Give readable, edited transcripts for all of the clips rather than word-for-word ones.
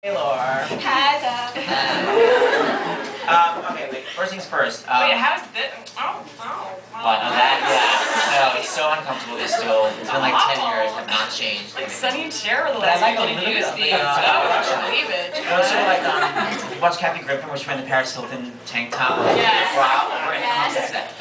Taylor. Okay, wait. First things first. Wait, how's this? What? On that? Yeah. No, it's so uncomfortable. It's been like 10 years, have not changed. Like Sonny and Cher were the But I last like a people little to bit use of these. the, Cleavage. You know, sort of like, you watch Kathy Griffin, where she went in the Paris Hilton tank top. Yes. Wow. We're in context of that.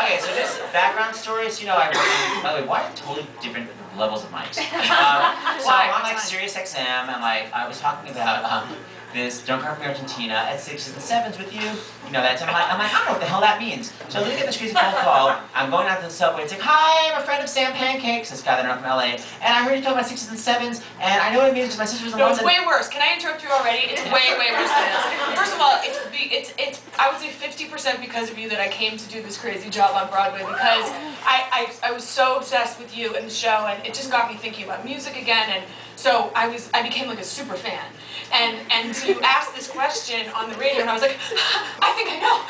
Okay, so just background stories. You know, by the way, why are totally different levels of mics? So I'm on like Sirius XM, and like I was talking about this Don't Come From Argentina at 6s and 7s with you. You know that. So I'm like, I don't know what the hell that means. So I look at this crazy phone call. I'm going out to the subway. It's like, hi, I'm a friend of Sam Pancakes. This guy that I know from LA, and I heard you talk about 6s and 7s, and I know what it means because my sister was the No, one. it's way worse. Can I interrupt you already? It's way worse than this. First of all, it's I would say 50% because of you that I came to do this crazy job on Broadway, because I was so obsessed with you and the show, and it just got me thinking about music again, and so I became like a super fan. And to ask this question on the radio, and I was like, I think I know.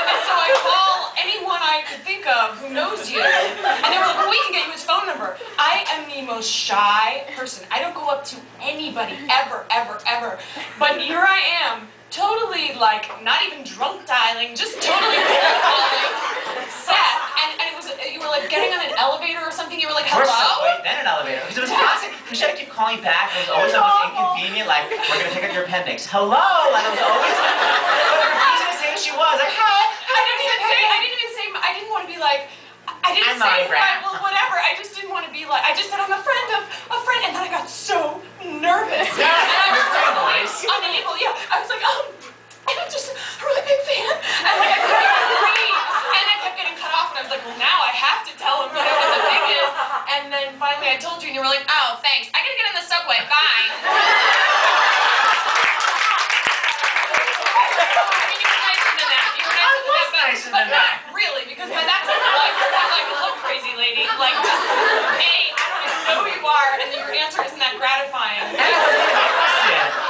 And so I call anyone I could think of who knows you, and they were like, well, we can get you his phone number. I am the most shy person. I don't go up to anybody ever. But here I am, totally like, not even drunk dialing, just totally cold calling Seth, and it was, you were like getting on an elevator or something, you were like, hello? Wait, then an elevator. Because it was classic, because she had to keep calling back. It was always the most inconvenient, like, we're going to take out your appendix. Hello? Like, it was always like, but the reason to say she was, like, hi. I didn't want to be like, well, whatever, I just didn't want to be like, I just said I'm a friend of a friend, and then I got so nervous. And I was so unable, I was like, and I'm just a really big fan, and like I couldn't even breathe, and I kept getting cut off, and I was like, well, now I have to tell him, what the thing is, and then finally I told you, and you were like, oh, thanks, I gotta get on the subway, bye. I mean, you were nicer than that. But not really, because by that time you're like, look, crazy lady, like, just, hey, I don't even know who you are, and your answer isn't that gratifying.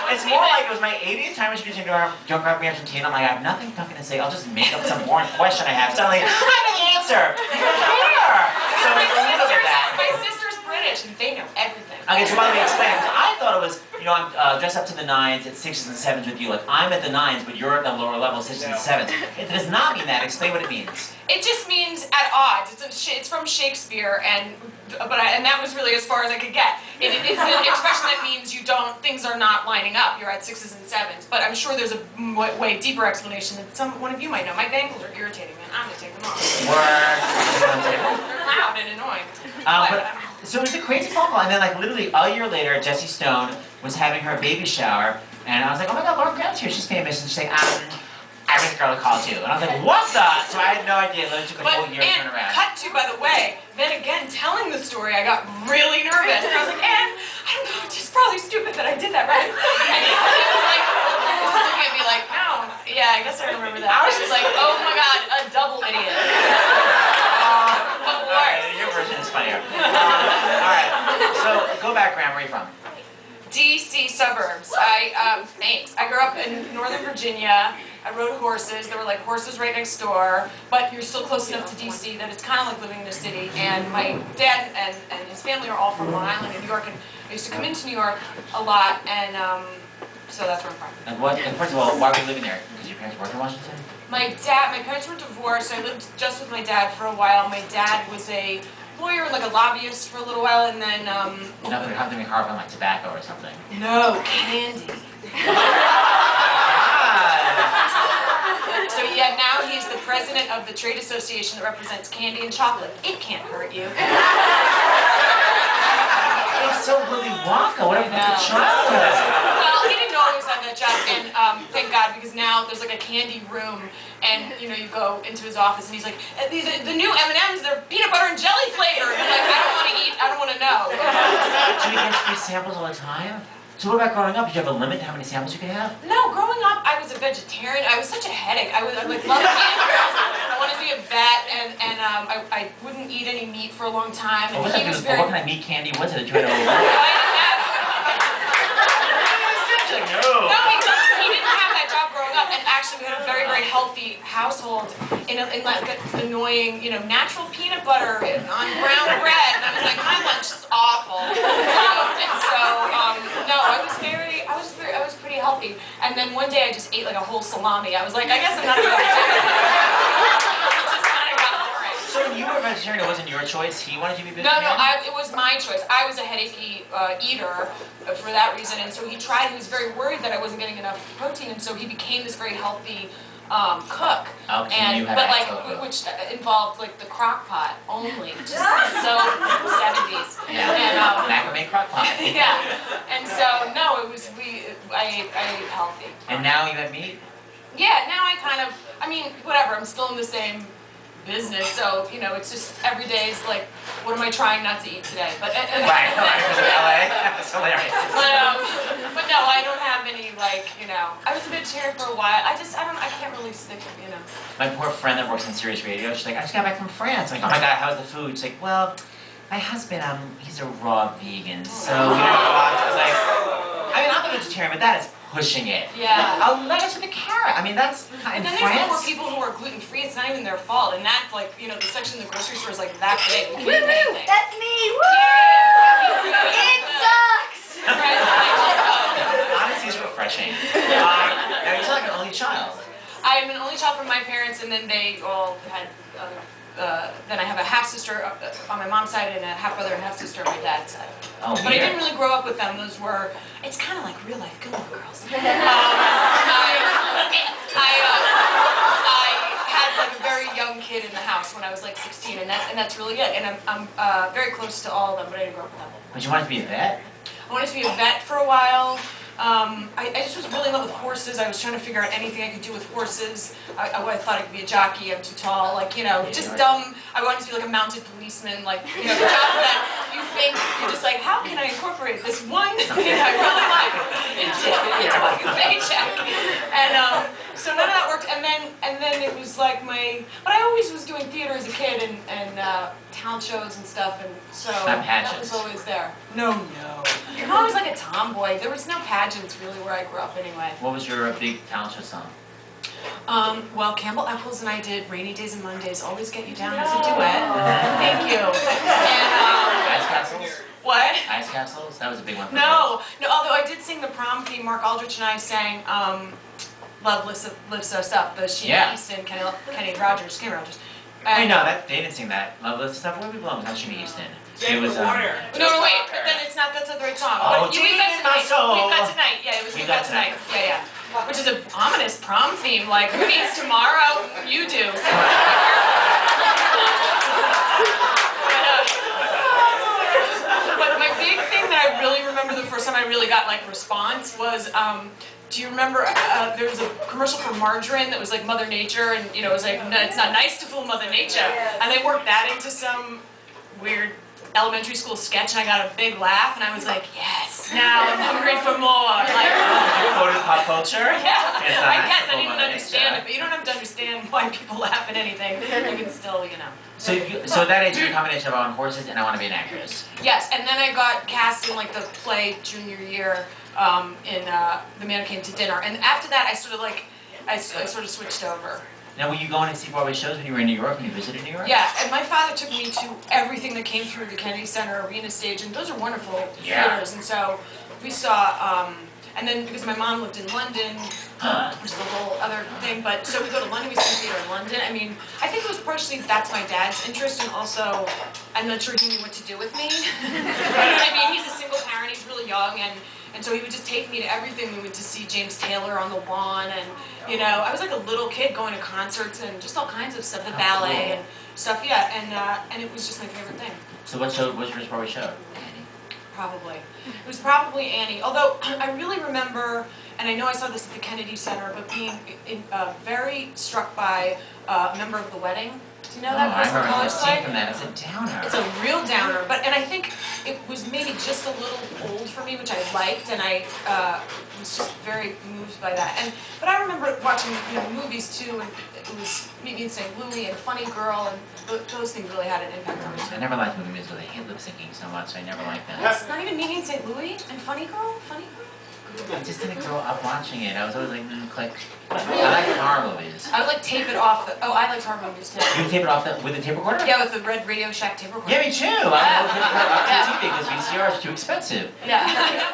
It's more like it was my 80th time when she was Don't Come From Argentina. I'm like, I have nothing fucking to say. I'll just make up some boring question I have. So I'm like, I know the answer. You're here. So it's a little bit of that. My sister's British, and they know everything. Okay, so why don't we explain? I thought it was, you know, I'm dressed up to the 9s at 6s and 7s with you. Like, I'm at the 9s, but you're at the lower level, 6s and 7s. It does not mean that. Explain what it means. It just means at odds. It's from Shakespeare, and that was really as far as I could get. It's an expression that means things are not lining up. You're at 6s and 7s, but I'm sure there's a way deeper explanation that one of you might know. My bangles are irritating, man. I'm gonna take them off. They're loud and annoying. So it was a crazy phone call, and then like literally a year later, Jessie Stone was having her baby shower, and I was like, oh my god, Lauren Graham's here, she's famous, and she's like, I was the girl to call too. And I was like, what the? So I had no idea. It literally took a full year to turn around. Cut to, by the way, then again, telling the story, I got really nervous. And I was like, I don't know, it's just probably stupid that I did that, right? And he was like, looking at me like, no, yeah, I guess I remember that. I was just like, oh my god, a double idiot. But worse. Your version is funnier. Alright, so go back, Graham, where are you from? DC suburbs. Thanks. I grew up in Northern Virginia. I rode horses. There were like horses right next door, but you're still close enough to DC that it's kind of like living in a city. And my dad and his family are all from Long Island in New York, and I used to come into New York a lot, and so that's where I'm from. And first of all, why were you living there? Because your parents worked in Washington? My parents were divorced. I lived just with my dad for a while. My dad was a lawyer, like a lobbyist for a little while, and then Nothing to be hard on like tobacco or something. No, candy. So yeah, now he's the president of the trade association that represents candy and chocolate. It can't hurt you. It's so Willy Wonka. What a childhood. Well, he didn't always have that job, and thank God, because now there's like a candy room, and you know, you go into his office, and he's like, these are the new M&Ms. They're peanut butter and jelly flavored. And I'm like, I don't want to eat. I don't want to know. Do you get free samples all the time? So what about growing up? Did you have a limit to how many samples you could have? No, growing up, I was a vegetarian. I was such a headache. I like love animals. I wanted to be a vet, and I wouldn't eat any meat for a long time. And what he was very. What kind of meat candy was it that you had to No, I didn't have. No. No, he didn't have that job growing up, and actually we had a very very healthy household in like an annoying, natural peanut butter on brown bread. And I was like, my lunch is awful. And so, no, I was pretty healthy. And then one day I just ate like a whole salami. I was like, I guess I'm not a vegetarian. So when you were a vegetarian, it wasn't your choice? He wanted you to be vegetarian? No, it was my choice. I was a headachy eater for that reason, and so he was very worried that I wasn't getting enough protein, and so he became this very healthy cook. Okay, which involved like the crock pot only, which is so 70s. Yeah, and, macrame crock pot. Yeah, and so no, I ate healthy. And now you have meat? Yeah, now whatever, I'm still in the same business, so it's just every day is like, what am I trying not to eat today? But right, LA. That's hilarious. But no, I don't have any I was a vegetarian for a while. I can't really stick with My poor friend that works on Sirius Radio, she's like, I just got back from France. I'm like, oh my God, how's the food? She's like, well, my husband, he's a raw vegan, so we don't know a lot. I was like, I'm a vegetarian, but that is pushing it. Yeah. Lettuce with a carrot. That's in then France. There's more people who are gluten-free. It's not even their fault. And that's the section in the grocery store is like that big. Woo! That's me! Woo! Yeah. It sucks! Honesty is refreshing. Now you're like an only child. I am an only child from my parents, and then they all had then I have a half-sister on my mom's side and a half-brother and half-sister on my dad's side. Oh, but I didn't really grow up with them. It's kind of like real-life Gilmore Girls. I had like a very young kid in the house when I was like 16, and that's really it. And I'm very close to all of them, but I didn't grow up with them. But you wanted to be a vet? I wanted to be a vet for a while. I just was really in love with horses. I was trying to figure out anything I could do with horses. I thought I could be a jockey. I'm too tall. Just dumb. I wanted to be like a mounted policeman. Jobs that you think you're just like, how can I incorporate this one thing I really like into like a paycheck? And so none of that worked. And then it was like but I always was doing theater as a kid and talent shows and stuff. And so that was always there. No. I was like a tomboy. There was no pageants really where I grew up anyway. What was your big talent show song? Well, Campbell Eccles and I did Rainy Days and Mondays, Always Get You Down as a duet. Thank you. And, Ice Castles? What? Ice Castles? That was a big one for No, although I did sing the prom theme. Mark Aldrich and I sang Love Lifts Us Up, the Sheena Easton, Kenny Rogers. Wait, no, they didn't sing that. Love Lifts Us Up, Where We Belong was not Sheena Easton. It was, No, wait, but then it's not, that's not the right song. Oh, We've Got Tonight. Yeah, it was We've Got Tonight. Yeah. Which is an ominous prom theme, like, who needs tomorrow? You do. But my big thing that I really remember the first time I really got, response was, do you remember, there was a commercial for margarine that was like Mother Nature, and, it was like, no, it's not nice to fool Mother Nature. And they worked that into some weird elementary school sketch, and I got a big laugh, and I was like, yes, now I'm hungry for more. You quoted pop culture? Yeah, I guess I didn't even understand it, but you don't have to understand why people laugh at anything. You can still, So at that age, you're a combination of I want horses and I want to be an actress. Yes, and then I got cast in the play junior year in The Man Who Came to Dinner, and after that I sort of switched over. Now, were you going to see Broadway shows when you were in New York, when you visited New York? Yeah, and my father took me to everything that came through the Kennedy Center Arena stage, and those are wonderful theaters. And so we saw, and then because my mom lived in London, which is a whole other thing, but so we go to London, we see theater in London. I think it was partially that's my dad's interest, and also I'm not sure he knew what to do with me. You know what I mean? He's a single parent, he's really young, and so he would just take me to everything. We went to see James Taylor on the lawn, and I was like a little kid going to concerts and just all kinds of stuff, the ballet and stuff. Yeah, and it was just my favorite thing. So what was your Broadway show? Annie. Probably. It was probably Annie. Although I really remember, and I know I saw this at the Kennedy Center, but being very struck by a member of The Wedding. Do you know that Crystal College play? From that. It's a downer. It's a real downer, and I think it was maybe just a little old for me, which I liked, and I was just very moved by that. But I remember watching movies too, and it was Meet Me in St. Louis and Funny Girl, and those things really had an impact on me. I never liked movies where they hate lip syncing so much. So I never liked that. It's not even Meet Me in St. Louis and Funny Girl. Funny Girl. I just didn't grow up watching it. I was always like, click. I like horror movies. I would like tape it off. I liked horror movies too. You would tape it off with the tape recorder? Yeah, with the red Radio Shack tape recorder. Yeah, me too. I don't know tape recorder on TV because VCRs are too expensive. Yeah.